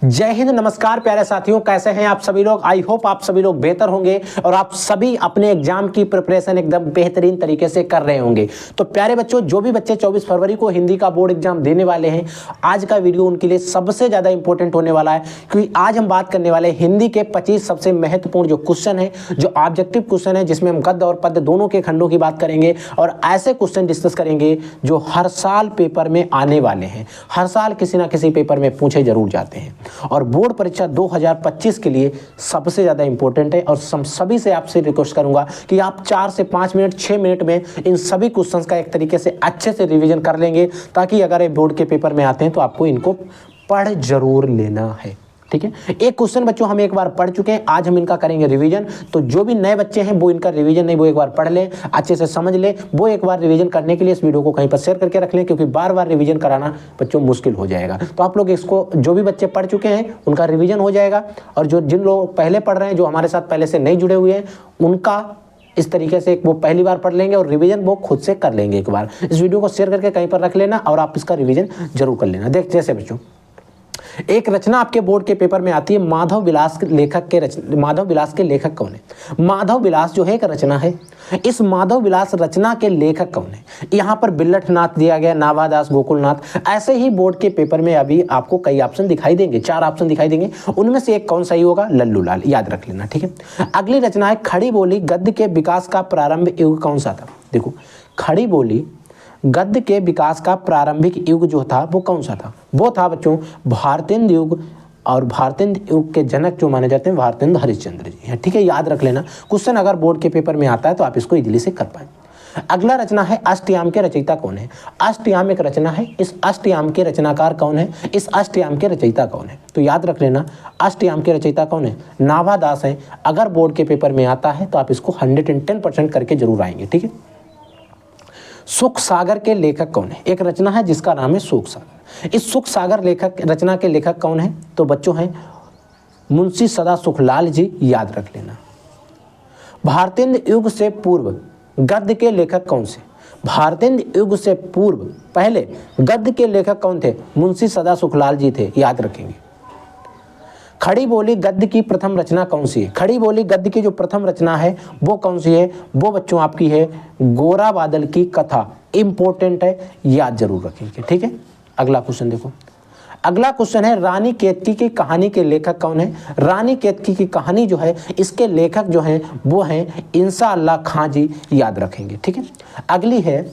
जय हिंद, नमस्कार प्यारे साथियों, कैसे हैं आप सभी लोग। आई होप आप सभी लोग बेहतर होंगे और आप सभी अपने एग्जाम की प्रिपरेशन एकदम बेहतरीन तरीके से कर रहे होंगे। तो प्यारे बच्चों, जो भी बच्चे 24 फरवरी को हिंदी का बोर्ड एग्जाम देने वाले हैं, आज का वीडियो उनके लिए सबसे ज़्यादा इंपॉर्टेंट होने वाला है, क्योंकि आज हम बात करने वाले हैं हिंदी के 25 सबसे महत्वपूर्ण जो क्वेश्चन है, जो ऑब्जेक्टिव क्वेश्चन है, जिसमें हम गद्य और पद्य दोनों के खंडों की बात करेंगे और ऐसे क्वेश्चन डिस्कस करेंगे जो हर साल पेपर में आने वाले हैं, हर साल किसी ना किसी पेपर में पूछे जरूर जाते हैं और बोर्ड परीक्षा 2025 के लिए सबसे ज़्यादा इंपॉर्टेंट है। और सभी से आपसे रिक्वेस्ट करूंगा कि आप 4 से 5 मिनट 6 मिनट में इन सभी क्वेश्चंस का एक तरीके से अच्छे से रिवीजन कर लेंगे, ताकि अगर ये बोर्ड के पेपर में आते हैं तो आपको इनको पढ़ जरूर लेना है। ठीक है, एक क्वेश्चन बच्चों हम एक बार पढ़ चुके हैं, आज हम इनका करेंगे रिवीजन। तो जो भी नए बच्चे हैं वो इनका रिवीजन नहीं, वो एक बार पढ़ लें, अच्छे से समझ लें। वो एक बार रिवीजन करने के लिए इस वीडियो को कहीं पर शेयर करके रख लें, क्योंकि बार बार रिवीजन कराना बच्चों मुश्किल हो जाएगा। तो आप लोग इसको, जो भी बच्चे पढ़ चुके हैं उनका रिवीजन हो जाएगा, और जो जिन लोग पहले पढ़ रहे हैं, जो हमारे साथ पहले से नहीं जुड़े हुए हैं, उनका इस तरीके से वो पहली बार पढ़ लेंगे और रिवीजन वो खुद से कर लेंगे। एक बार इस वीडियो को शेयर करके कहीं पर रख लेना और आप इसका रिवीजन जरूर कर लेना। देख, जैसे बच्चों एक रचना आपके बोर्ड के पेपर में आती है, माधव विलास के लेखक कौन है। माधव विलास जो है एक रचना है, इस माधव विलास रचना के लेखक कौन है। यहाँ पर बिल्लठनाथ दिया गया, नाभादास, गोकुलनाथ। ऐसे ही बोर्ड के पेपर में अभी आपको कई ऑप्शन दिखाई देंगे, 4 ऑप्शन दिखाई देंगे, उनमें से एक कौन सही होगा, लल्लू लाल, याद रख लेना। ठीक है, अगली रचना है खड़ी बोली गद्य के विकास का प्रारंभ युग कौन सा था। देखो, खड़ी बोली गद्य के विकास का प्रारंभिक युग जो था वो कौन सा था, वो था बच्चों भारतेंदु युग। और भारतेंदु युग के जनक जो माने जाते हैं भारतेंदु हरिश्चंद्र जी हैं। ठीक है, याद रख लेना, क्वेश्चन अगर बोर्ड के पेपर में आता है तो आप इसको इजीली से कर पाए। अगला रचना है अष्टयाम के रचयिता कौन है। अष्टयाम एक रचना है, इस अष्टयाम के रचनाकार कौन है, इस अष्टयाम के रचयिता कौन है। तो याद रख लेना, अष्टयाम के रचयिता कौन है, नाभादास है। अगर बोर्ड के पेपर में आता है तो आप इसको 110% करके जरूर आएंगे। ठीक है, सुख सागर के लेखक कौन है। एक रचना है जिसका नाम है सुख सागर। इस सुख सागर लेखक रचना के लेखक कौन है, तो बच्चों हैं मुंशी सदा सुखलाल जी, याद रख लेना। भारतेंदु युग से पूर्व गद्य के लेखक कौन से। भारतेंदु युग से पूर्व पहले गद्य के लेखक कौन थे, मुंशी सदा सुखलाल जी थे, याद रखेंगे। खड़ी बोली गद्य की प्रथम रचना कौन सी है। खड़ी बोली गद्य की जो प्रथम रचना है वो कौन सी है, वो बच्चों आपकी है गोरा बादल की कथा। इंपॉर्टेंट है, याद जरूर रखेंगे। ठीक है, अगला क्वेश्चन देखो, अगला क्वेश्चन है रानी केतकी की कहानी के लेखक कौन है। रानी केतकी की कहानी जो है, इसके लेखक जो हैं वो हैं इंसा अल्लाह खां जी, याद रखेंगे। ठीक है, अगली है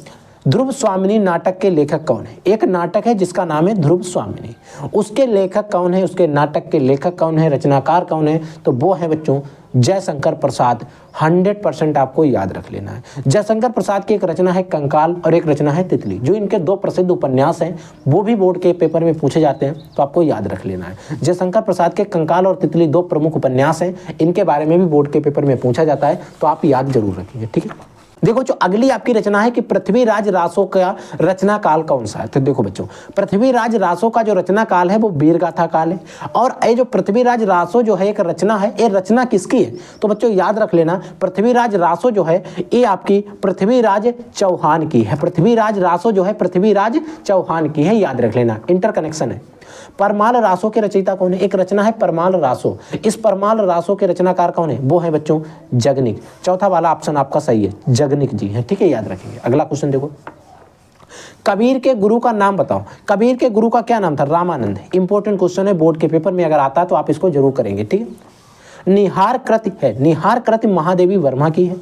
ध्रुव स्वामिनी नाटक के लेखक कौन है। एक नाटक है जिसका नाम है ध्रुव स्वामिनी, उसके लेखक कौन है, उसके नाटक के लेखक कौन है, रचनाकार कौन है, तो वो है बच्चों जयशंकर प्रसाद। 100% आपको याद रख लेना है। जयशंकर प्रसाद की एक रचना है कंकाल और एक रचना है तितली, जो इनके 2 प्रसिद्ध उपन्यास हैं, वो भी बोर्ड के पेपर में पूछे जाते हैं, तो आपको याद रख लेना है। जयशंकर प्रसाद के कंकाल और तितली 2 प्रमुख उपन्यास हैं, इनके बारे में भी बोर्ड के पेपर में पूछा जाता है, तो आप याद जरूर रखेंगे। ठीक है, देखो जो अगली आपकी रचना है कि पृथ्वीराज रासो का रचना काल कौन सा है। तो देखो बच्चों, पृथ्वीराज रासो का जो रचना काल है वो वीरगाथा काल है। और ये जो पृथ्वीराज रासो जो है एक रचना है, ये रचना किसकी है, तो बच्चों याद रख लेना, पृथ्वीराज रासो जो है ये आपकी पृथ्वीराज चौहान की है। पृथ्वीराज रासो जो है पृथ्वीराज चौहान की है, याद रख लेना, इंटरकनेक्शन है। परमाल रासो के रचयिता कौन है। एक रचना है परमाल रासो, इस परमाल रासो के रचनाकार कौन है, वो है बच्चों जगनिक। चौथा वाला ऑप्शन आपका सही है, जगनिक जी हैं। ठीक है, याद रखेंगे। अगला क्वेश्चन देखो, कबीर के गुरु का नाम बताओ। कबीर के गुरु का क्या नाम था, रामानंद। इंपॉर्टेंट क्वेश्चन है, बोर्ड के पेपर में अगर आता है तो आप इसको जरूर करेंगे। ठीक है, निहार कृति है, निहार कृति महादेवी वर्मा की है।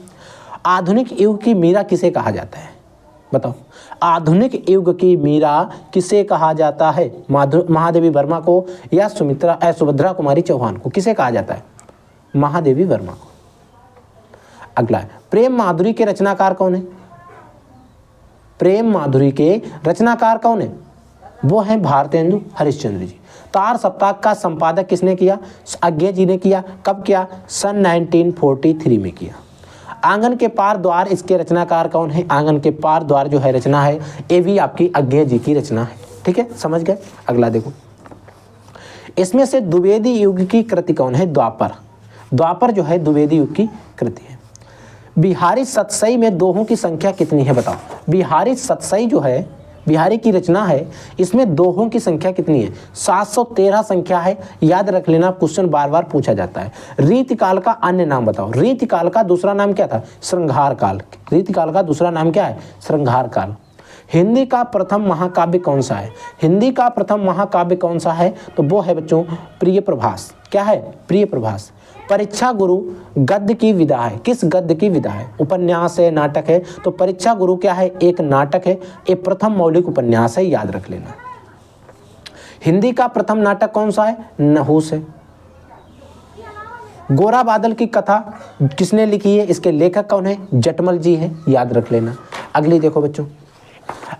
आधुनिक युग की मीरा किसे कहा जाता है, बताओ। आधुनिक युग की मीरा किसे कहा जाता है, महादेवी वर्मा को या सुभद्रा कुमारी चौहान को, किसे कहा जाता है, महादेवी वर्मा को। अगला है प्रेम माधुरी के रचनाकार कौन है। प्रेम माधुरी के रचनाकार कौन है, वो है भारतेंदु हरिश्चंद्र जी। तार सप्ताह का संपादक किसने किया, अज्ञे जी ने किया। कब किया, सन 1943 में किया। आंगन के पार द्वार, इसके रचनाकार कौन है, आंगन के पार द्वार जो है रचना है, ये भी आपकी अज्ञे जी की रचना है। ठीक है, समझ गए। अगला देखो, इसमें से द्विवेदी युग की कृति कौन है, द्वापर। द्वापर जो है द्विवेदी युग की कृति है। बिहारी सतसई में दोहों की संख्या कितनी है, बताओ। बिहारी सतसई जो है बिहारी की रचना है, इसमें दोहों की संख्या कितनी है? 713 संख्या है। याद रख लेना, क्वेश्चन बार बार पूछा जाता है। रीतिकाल का अन्य नाम बताओ। रीतिकाल का दूसरा नाम क्या था? श्रृंगार काल। रीतिकाल का दूसरा नाम क्या है? श्रृंगार काल। हिंदी का प्रथम महाकाव्य कौन सा है? हिंदी का प्रथम महाकाव्य कौन सा है? तो वो है बच्चों प्रिय प्रभास। क्या है? प्रिय प्रभास। परीक्षा गुरु गद्य की विधा है। किस गद्य की विधा है? उपन्यास है, नाटक है? तो परीक्षा गुरु क्या है? एक नाटक है। एक प्रथम मौलिक उपन्यास है, याद रख लेना। हिंदी का प्रथम नाटक कौन सा है? नहुस है। गोरा बादल की कथा किसने लिखी है? इसके लेखक कौन है? जटमल जी है, याद रख लेना। अगली देखो बच्चों,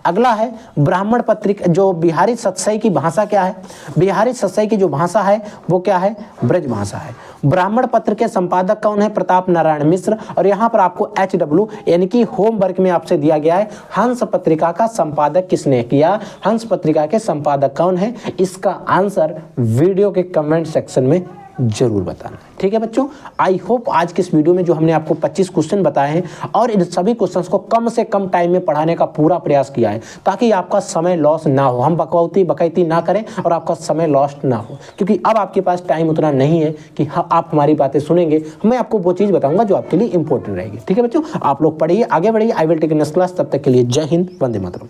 अगला है ब्राह्मण पत्रिका। जो बिहारी सतसई की भाषा क्या है? बिहारी सतसई की जो भाषा है वो क्या है? ब्रज भाषा है। ब्राह्मण पत्र के संपादक कौन है? प्रताप नारायण मिश्र। और यहाँ पर आपको HW यानी कि होमवर्क में आपसे दिया गया है, हंस पत्रिका का संपादक किसने किया? हंस पत्रिका के संपादक कौन है? इसका आंसर वीडियो के कमेंट सेक्शन में जरूर बताना। ठीक है बच्चों, आई होप आज के इस वीडियो में जो हमने आपको 25 क्वेश्चन बताए हैं और इन सभी क्वेश्चंस को कम से कम टाइम में पढ़ाने का पूरा प्रयास किया है, ताकि आपका समय लॉस ना हो, हम बकौती ना करें और आपका समय लॉस्ट ना हो। क्योंकि अब आपके पास टाइम उतना नहीं है कि आप हमारी बातें सुनेंगे, मैं आपको वो चीज़ बताऊंगा जो आपके लिए इंपॉर्टेंट रहेगी। ठीक है बच्चों, आप लोग पढ़िए, आगे बढ़िए। I will take next class. तब तक के लिए जय हिंद, वंदे मातरम।